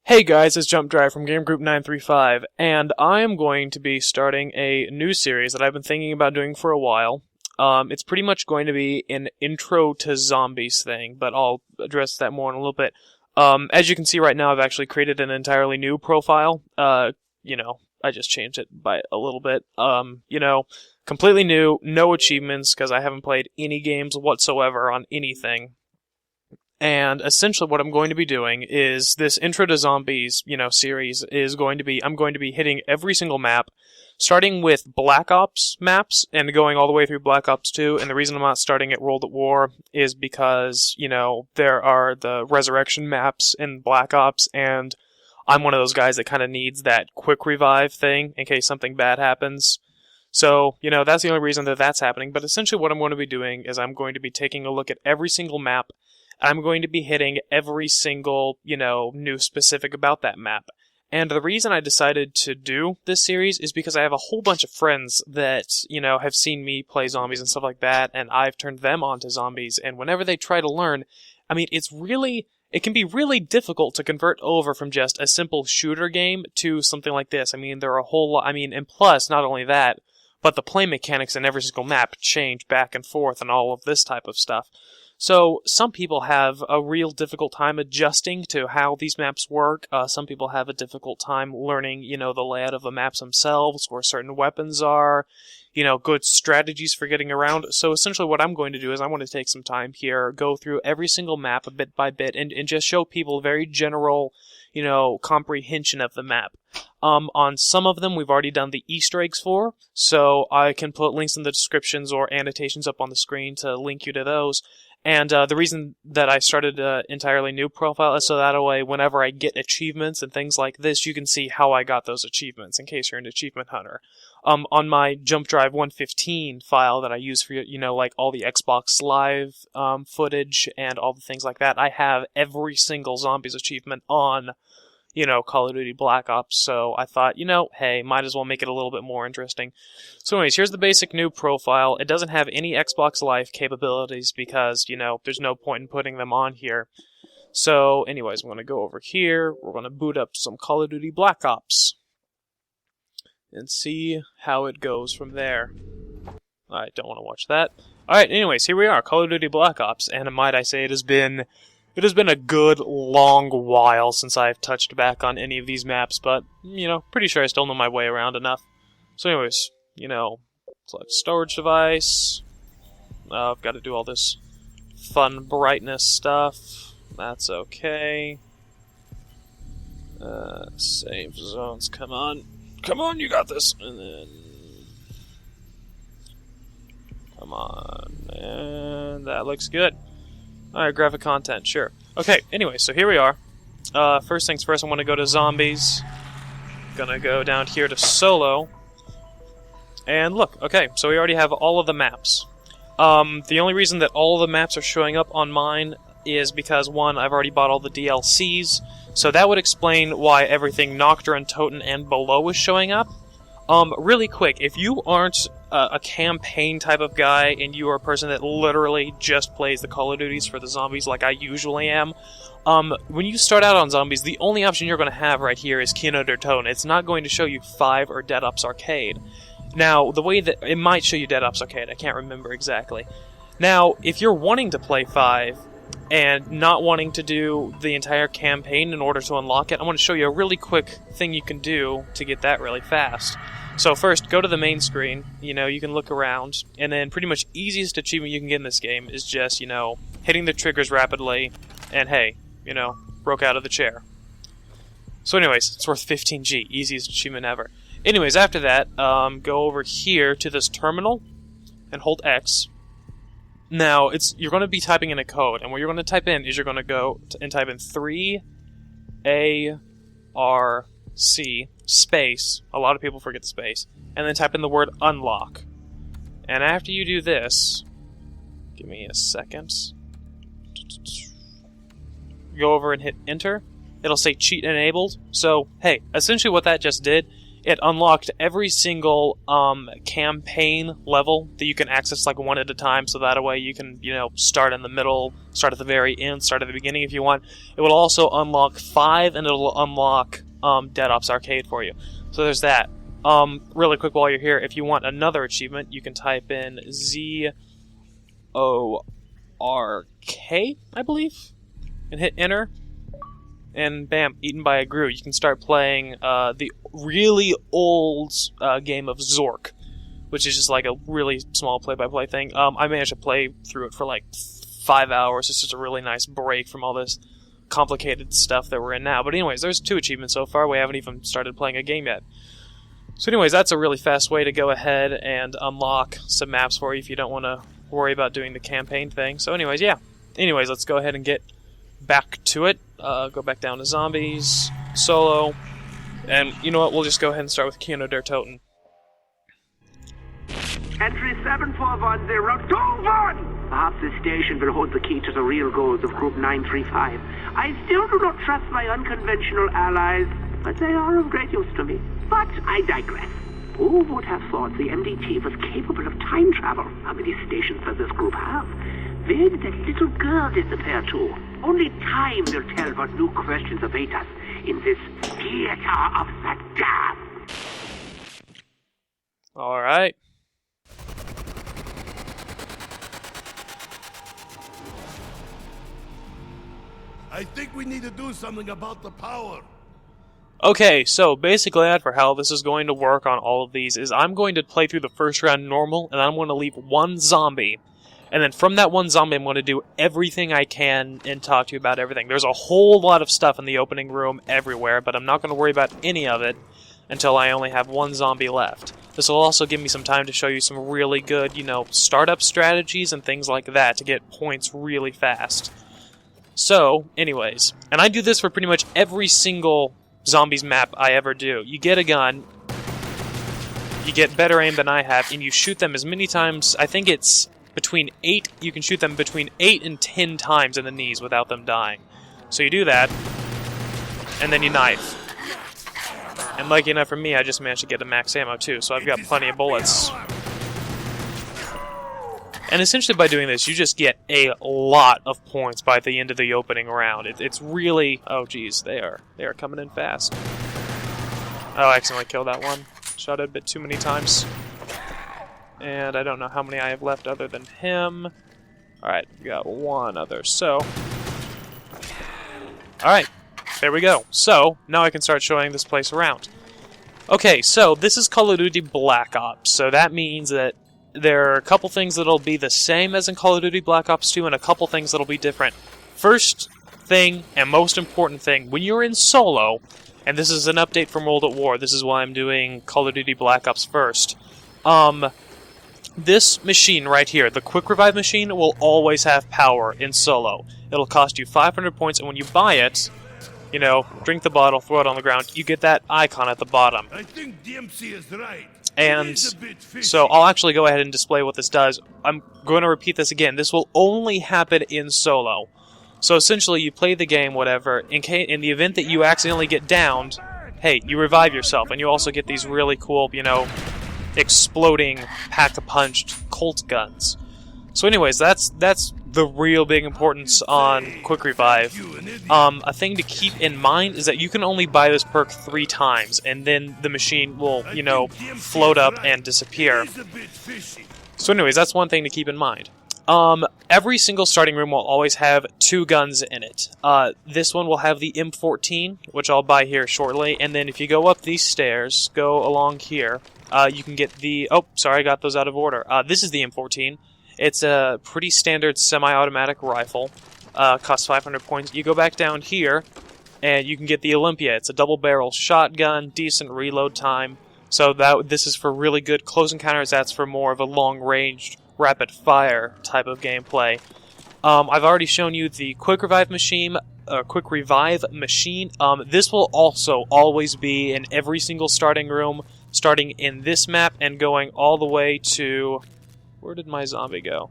Hey guys, it's Jump Drive from Game Group 935, and I am going to be starting a new series that I've been thinking about doing for a while. It's pretty much going to be an intro to zombies thing, but I'll address that more in a little bit. As you can see right now, I've actually created an entirely new profile. I just changed it by a little bit. Completely new, no achievements, because I haven't played any games whatsoever on anything. And essentially what I'm going to be doing is this Intro to Zombies, series is going to be, I'm going to be hitting every single map, starting with Black Ops maps and going all the way through Black Ops 2. And the reason I'm not starting at World at War is because, there are the Resurrection maps in Black Ops, and I'm one of those guys that kind of needs that quick revive thing in case something bad happens. So, that's the only reason that that's happening. But essentially what I'm going to be doing is I'm going to be taking a look at every single map. I'm going to be hitting every single, new specific about that map. And the reason I decided to do this series is because I have a whole bunch of friends that, have seen me play zombies and stuff like that, and I've turned them on to zombies, and whenever they try to learn, it can be really difficult to convert over from just a simple shooter game to something like this. There are a whole lot, and plus, not only that, but the play mechanics in every single map change back and forth and all of this type of stuff. So, some people have a real difficult time adjusting to how these maps work. Some people have a difficult time learning, the layout of the maps themselves, where certain weapons are, good strategies for getting around. So, essentially what I'm going to do is I want to take some time here, go through every single map a bit by bit, and just show people a very general, comprehension of the map. On some of them, we've already done the Easter eggs for, so I can put links in the descriptions or annotations up on the screen to link you to those. And the reason that I started an entirely new profile is so that way, whenever I get achievements and things like this, you can see how I got those achievements, in case you're an achievement hunter. On my Jump Drive 115 file that I use for, all the Xbox Live footage and all the things like that, I have every single Zombies achievement on, Call of Duty Black Ops, so I thought, hey, might as well make it a little bit more interesting. So anyways, here's the basic new profile. It doesn't have any Xbox Live capabilities because, there's no point in putting them on here. So anyways, I'm going to go over here, we're going to boot up some Call of Duty Black Ops and see how it goes from there. I don't want to watch that. Alright, anyways, here we are, Call of Duty Black Ops, and might I say it has been a good long while since I've touched back on any of these maps, but, pretty sure I still know my way around enough. So anyways, select storage device. I've got to do all this fun brightness stuff. That's okay. Save zones, come on. Come on, you got this! And then... come on, and that looks good. Alright, graphic content, sure. Okay, anyway, so here we are. First things first, I want to go to Zombies. Gonna go down here to Solo. And look, okay, so we already have all of the maps. The only reason that all of the maps are showing up on mine is because, one, I've already bought all the DLCs, so that would explain why everything Kino der Toten and below is showing up. Really quick, if you aren't a campaign type of guy and you are a person that literally just plays the Call of Duties for the zombies like I usually am, when you start out on zombies, the only option you're going to have right here is Kino der Toten. It's not going to show you 5 or Dead Ops Arcade. Now, the way that it might show you Dead Ops Arcade, I can't remember exactly. Now, if you're wanting to play 5 and not wanting to do the entire campaign in order to unlock it, I want to show you a really quick thing you can do to get that really fast. So first, go to the main screen, you can look around, and then pretty much easiest achievement you can get in this game is just, hitting the triggers rapidly, and hey, broke out of the chair. So anyways, it's worth 15G, easiest achievement ever. Anyways, after that, go over here to this terminal, and hold X. Now, you're going to be typing in a code, and what you're going to type in is you're going to go and type in 3ARC space, a lot of people forget the space, and then type in the word unlock. And after you do this, give me a second, go over and hit enter. It'll say cheat enabled. So, hey, essentially what that just did it unlocked every single campaign level that you can access like one at a time, so that way you can, start in the middle, start at the very end, start at the beginning if you want. It will also unlock 5, and it'll unlock Dead Ops Arcade for you. So there's that. Really quick while you're here, if you want another achievement, you can type in ZORK, I believe, and hit enter. And bam, eaten by a Gru. You can start playing the really old game of Zork, which is just like a really small play-by-play thing. I managed to play through it for like 5 hours. It's just a really nice break from all this complicated stuff that we're in now. But anyways, there's 2 achievements so far. We haven't even started playing a game yet. So anyways, that's a really fast way to go ahead and unlock some maps for you if you don't want to worry about doing the campaign thing. So anyways, yeah. Anyways, let's go ahead and get back to it. Go back down to zombies, solo, and you know what, we'll just go ahead and start with Kino der Toten. Entry 741021! Perhaps this station will hold the key to the real goals of Group 935. I still do not trust my unconventional allies, but they are of great use to me. But I digress. Who would have thought the MDT was capable of time travel? How many stations does this group have? Where did that little girl disappear to? Only time will tell what new questions await us in this theater of the damned. Alright. I think we need to do something about the power. Okay, so basically for how this is going to work on all of these is I'm going to play through the first round normal, and I'm going to leave one zombie. And then from that one zombie, I'm going to do everything I can and talk to you about everything. There's a whole lot of stuff in the opening room everywhere, but I'm not going to worry about any of it until I only have one zombie left. This will also give me some time to show you some really good, startup strategies and things like that to get points really fast. So, anyways, and I do this for pretty much every single zombies map I ever do. You get a gun, you get better aim than I have, and you shoot them as many times, I think it's between 8, you can shoot them between 8 and 10 times in the knees without them dying. So you do that, and then you knife. And lucky enough for me, I just managed to get the max ammo too, so I've got plenty of bullets. And essentially by doing this, you just get a lot of points by the end of the opening round. It's really... Oh geez, they are coming in fast. Oh, I accidentally killed that one. Shot it a bit too many times. And I don't know how many I have left other than him. Alright, we got one other, so... Alright, there we go. So, now I can start showing this place around. Okay, so this is Call of Duty Black Ops, so that means that there are a couple things that'll be the same as in Call of Duty Black Ops 2, and a couple things that'll be different. First thing, and most important thing, when you're in solo, and this is an update from World at War, this is why I'm doing Call of Duty Black Ops first, this machine right here, the Quick Revive machine, will always have power in solo. It'll cost you 500 points, and when you buy it, drink the bottle, throw it on the ground, you get that icon at the bottom. I think DMC is right. And so I'll actually go ahead and display what this does. I'm going to repeat this again. This will only happen in solo. So essentially, you play the game, whatever. In the event that you accidentally get downed, hey, you revive yourself, and you also get these really cool, exploding pack-a-punched Colt guns. So anyways, that's the real big importance on Quick Revive. A thing to keep in mind is that you can only buy this perk 3 times, and then the machine will, float up and disappear. So anyways, that's one thing to keep in mind. Every single starting room will always have 2 guns in it. This one will have the M14, which I'll buy here shortly, and then if you go up these stairs, go along here, you can get the... Oh, sorry, I got those out of order. This is the M14. It's a pretty standard semi-automatic rifle. Costs 500 points. You go back down here, and you can get the Olympia. It's a double-barrel shotgun, decent reload time. So this is for really good close encounters. That's for more of a long-range, rapid-fire type of gameplay. I've already shown you the Quick Revive machine. This will also always be in every single starting room, starting in this map and going all the way to... Where did my zombie go?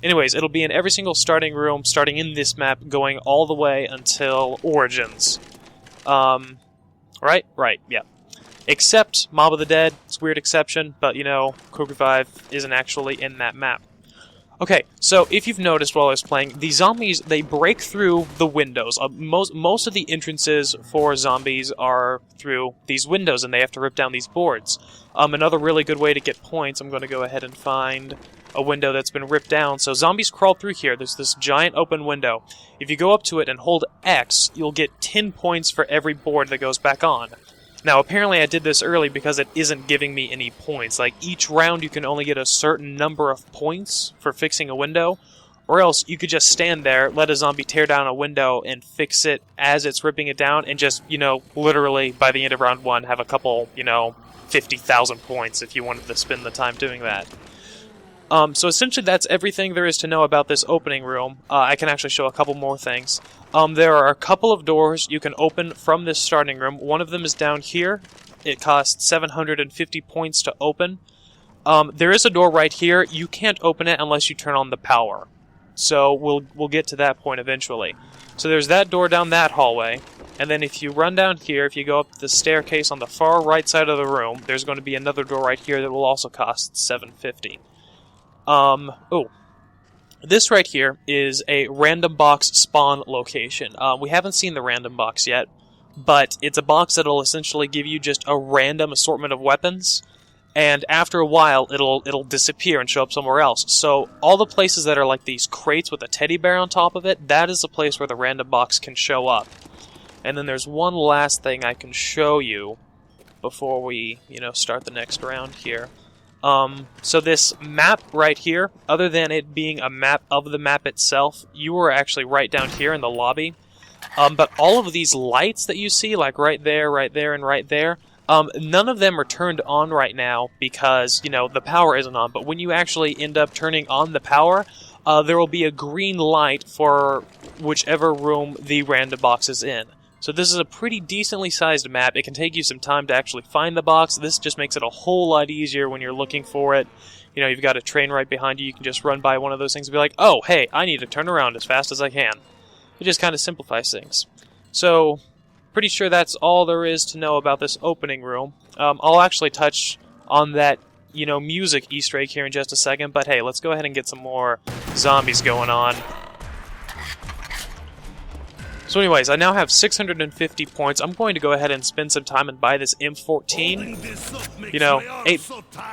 Anyways, it'll be in every single starting room, starting in this map, going all the way until Origins. Right? Right, yeah. Except Mob of the Dead. It's a weird exception, but, you know, Quick Revive isn't actually in that map. Okay, so if you've noticed while I was playing, the zombies, they break through the windows. Most of the entrances for zombies are through these windows, and they have to rip down these boards. Another really good way to get points, I'm going to go ahead and find a window that's been ripped down. So zombies crawl through here. There's this giant open window. If you go up to it and hold X, you'll get 10 points for every board that goes back on. Now, apparently I did this early because it isn't giving me any points. Like, each round you can only get a certain number of points for fixing a window, or else you could just stand there, let a zombie tear down a window, and fix it as it's ripping it down, and just, you know, literally, by the end of round 1, have a couple, you know, 50,000 points if you wanted to spend the time doing that. So essentially that's everything there is to know about this opening room. I can actually show a couple more things. There are a couple of doors you can open from this starting room. One of them is down here. It costs 750 points to open. There is a door right here. You can't open it unless you turn on the power. So we'll get to that point eventually. So there's that door down that hallway. And then if you run down here, if you go up the staircase on the far right side of the room, there's going to be another door right here that will also cost 750. This right here is a random box spawn location. We haven't seen the random box yet, but it's a box that'll essentially give you just a random assortment of weapons, and after a while it'll disappear and show up somewhere else. So all the places that are like these crates with a teddy bear on top of it, that is the place where the random box can show up. And then there's one last thing I can show you before we, you know, start the next round here. So this map right here, other than it being a map of the map itself, you are actually right down here in the lobby. But all of these lights that you see, like right there, and right there, none of them are turned on right now because, you know, the power isn't on. But when you actually end up turning on the power, there will be a green light for whichever room the random box is in. So this is a pretty decently sized map. It can take you some time to actually find the box. This just makes it a whole lot easier when you're looking for it. You know, you've got a train right behind you. You can just run by one of those things and be like, oh, hey, I need to turn around as fast as I can. It just kind of simplifies things. So, pretty sure that's all there is to know about this opening room. I'll actually touch on that, you know, music Easter egg here in just a second. But hey, let's go ahead and get some more zombies going on. So anyways, I now have 650 points. I'm going to go ahead and spend some time and buy this M14. You know,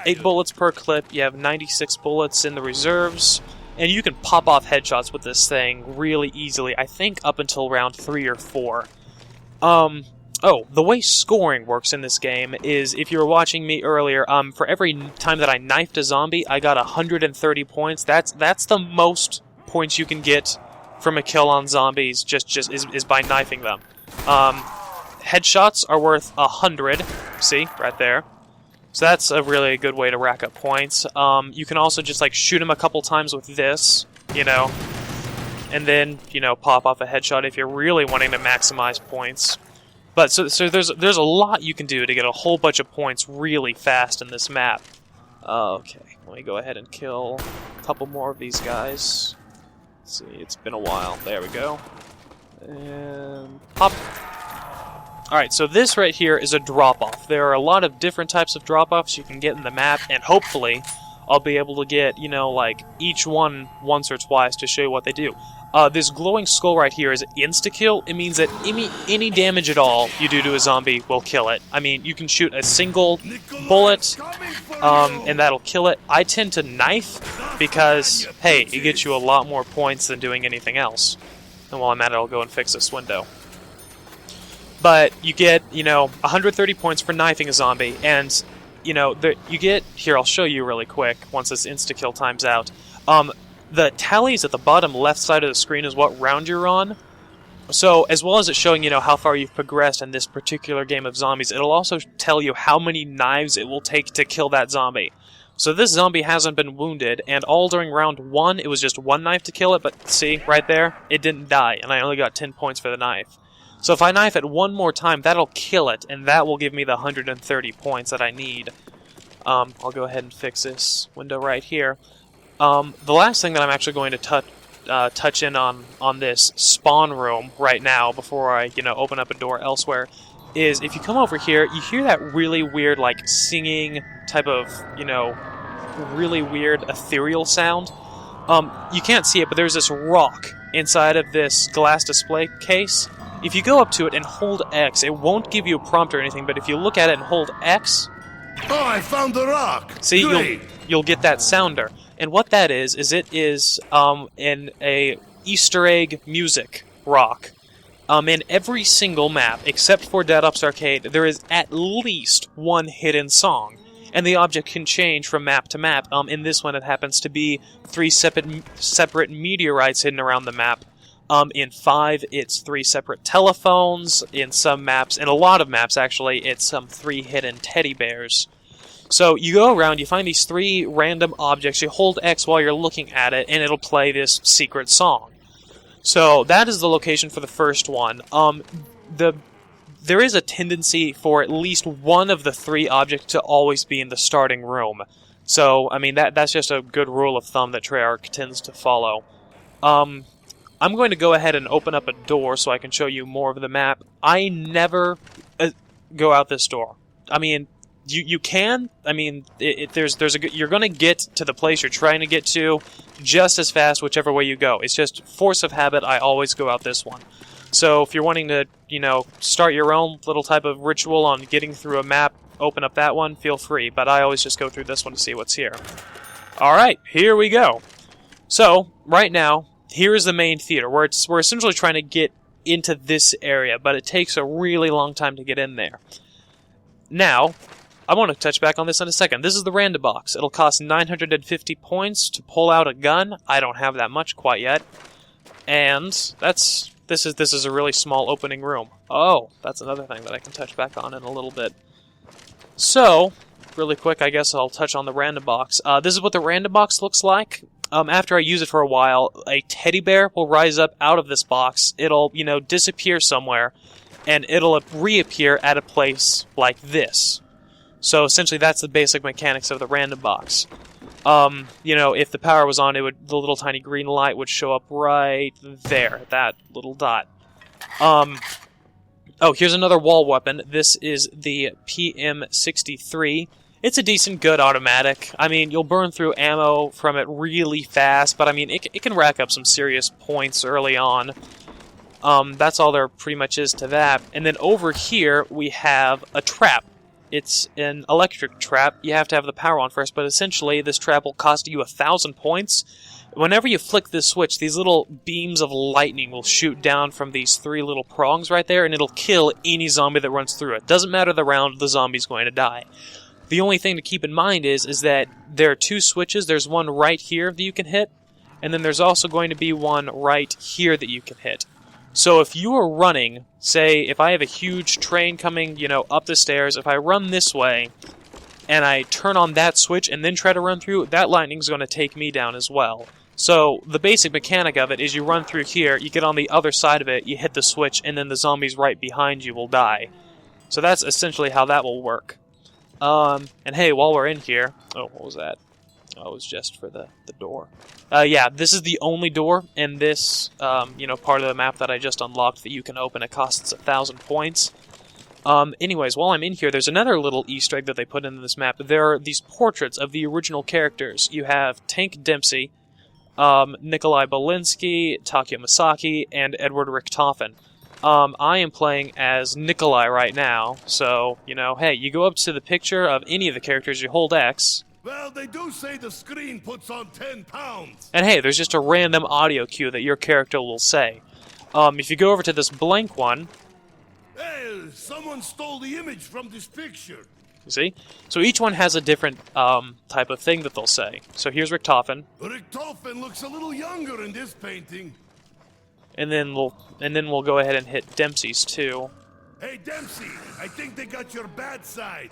8 bullets per clip. You have 96 bullets in the reserves. And you can pop off headshots with this thing really easily. I think up until round 3 or 4. The way scoring works in this game is, if you were watching me earlier, for every time that I knifed a zombie, I got 130 points. That's the most points you can get from a kill on zombies, is by knifing them. Headshots are worth 100. See, right there. So that's a really good way to rack up points. You can also just like shoot them a couple times with this, you know, and then, you know, pop off a headshot if you're really wanting to maximize points. But so there's a lot you can do to get a whole bunch of points really fast in this map. Okay, let me go ahead and kill a couple more of these guys. See, it's been a while. There we go. And pop. Alright, so this right here is a drop-off. There are a lot of different types of drop-offs you can get in the map, and hopefully I'll be able to get, you know, like, each one once or twice to show you what they do. This glowing skull right here is insta-kill. It means that any damage at all you do to a zombie will kill it. I mean, you can shoot a single bullet, and that'll kill it. I tend to knife because, hey, it gets you a lot more points than doing anything else. And while I'm at it, I'll go and fix this window. But you get, you know, 130 points for knifing a zombie, and, you know, you get... Here, I'll show you really quick once this insta-kill time's out. The tallies at the bottom left side of the screen is what round you're on. So, as well as it showing, you know, how far you've progressed in this particular game of zombies, it'll also tell you how many knives it will take to kill that zombie. So this zombie hasn't been wounded, and all during round 1, it was just 1 knife to kill it, but see, right there, it didn't die, and I only got 10 points for the knife. So if I knife it one more time, that'll kill it, and that will give me the 130 points that I need. I'll go ahead and fix this window right here. The last thing that I'm actually going to touch in on this spawn room right now, before I, you know, open up a door elsewhere, is if you come over here, you hear that really weird, like, singing type of, really weird ethereal sound. You can't see it, but there's this rock inside of this glass display case. If you go up to it and hold X, it won't give you a prompt or anything, but if you look at it and hold X... Oh, I found the rock! See, you'll get that sounder. And what that is it is in a Easter egg music rock. In every single map, except for Dead Ops Arcade, there is at least one hidden song. And the object can change from map to map. In this one, it happens to be 3 separate meteorites hidden around the map. In 5, it's 3 separate telephones. In some maps, in a lot of maps actually, it's 3 hidden teddy bears. So you go around, you find these 3 random objects, you hold X while you're looking at it, and it'll play this secret song. So that is the location for the first one. There is a tendency for at least one of the 3 objects to always be in the starting room. So, I mean, that's just a good rule of thumb that Treyarch tends to follow. I'm going to go ahead and open up a door so I can show you more of the map. I never go out this door. I mean, you can. I mean, you're going to get to the place you're trying to get to just as fast whichever way you go. It's just force of habit. I always go out this one. So if you're wanting to, start your own little type of ritual on getting through a map, open up that one, feel free. But I always just go through this one to see what's here. Alright, here we go. So, right now, here is the main theater, where we're essentially trying to get into this area, but it takes a really long time to get in there. Now, I want to touch back on this in a second. This is the random box. It'll cost 950 points to pull out a gun. I don't have that much quite yet. And this is a really small opening room. Oh, that's another thing that I can touch back on in a little bit. So, really quick, I guess I'll touch on the random box. This is what the random box looks like. After I use it for a while, a teddy bear will rise up out of this box. It'll, disappear somewhere, and it'll reappear at a place like this. So essentially, that's the basic mechanics of the random box. If the power was on, the little tiny green light would show up right there, that little dot. Oh, here's another wall weapon. This is the PM63. It's a decent, good automatic. I mean, you'll burn through ammo from it really fast, but I mean, it can rack up some serious points early on. That's all there pretty much is to that. And then over here, we have a trap. It's an electric trap. You have to have the power on first, but essentially, this trap will cost you 1,000 points. Whenever you flick this switch, these little beams of lightning will shoot down from these 3 little prongs right there, and it'll kill any zombie that runs through it. Doesn't matter the round, the zombie's going to die. The only thing to keep in mind is that there are 2 switches. There's one right here that you can hit, and then there's also going to be one right here that you can hit. So if you are running, say, if I have a huge train coming, up the stairs, if I run this way, and I turn on that switch and then try to run through, that lightning's going to take me down as well. So the basic mechanic of it is you run through here, you get on the other side of it, you hit the switch, and then the zombies right behind you will die. So that's essentially how that will work. And hey, while we're in here... Oh, what was that? Oh, it was just for the door. Yeah, this is the only door in this, part of the map that I just unlocked that you can open. It costs 1,000 points. Anyways, while I'm in here, there's another little Easter egg that they put into this map. There are these portraits of the original characters. You have Tank Dempsey, Nikolai Belinsky, Takeo Masaki, and Edward Richtofen. I am playing as Nikolai right now, so, hey, you go up to the picture of any of the characters, you hold X. Well, they do say the screen puts on 10 pounds. And hey, there's just a random audio cue that your character will say. If you go over to this blank one... Hey, someone stole the image from this picture. You see? So each one has a different type of thing that they'll say. So here's Richtofen. Richtofen looks a little younger in this painting. And then we'll go ahead and hit Dempsey's too. Hey Dempsey, I think they got your bad side.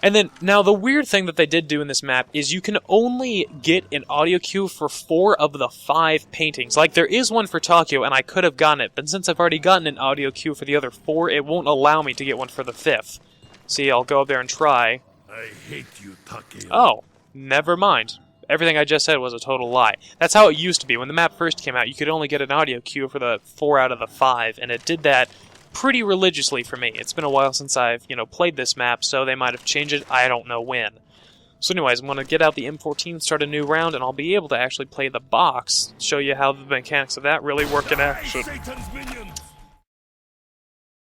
And then, now the weird thing that they did do in this map is you can only get an audio cue for 4 of the 5 paintings. Like, there is one for Takeo, and I could have gotten it, but since I've already gotten an audio cue for the other 4, it won't allow me to get one for the 5th. See, I'll go up there and try. I hate you, Takeo. Oh, never mind. Everything I just said was a total lie. That's how it used to be. When the map first came out, you could only get an audio cue for the 4 out of the 5, and it did that pretty religiously for me. It's been a while since I've, played this map, so they might have changed it. I don't know when. So anyways, I'm going to get out the M14, start a new round, and I'll be able to actually play the box, show you how the mechanics of that really work in action. Satan's minions!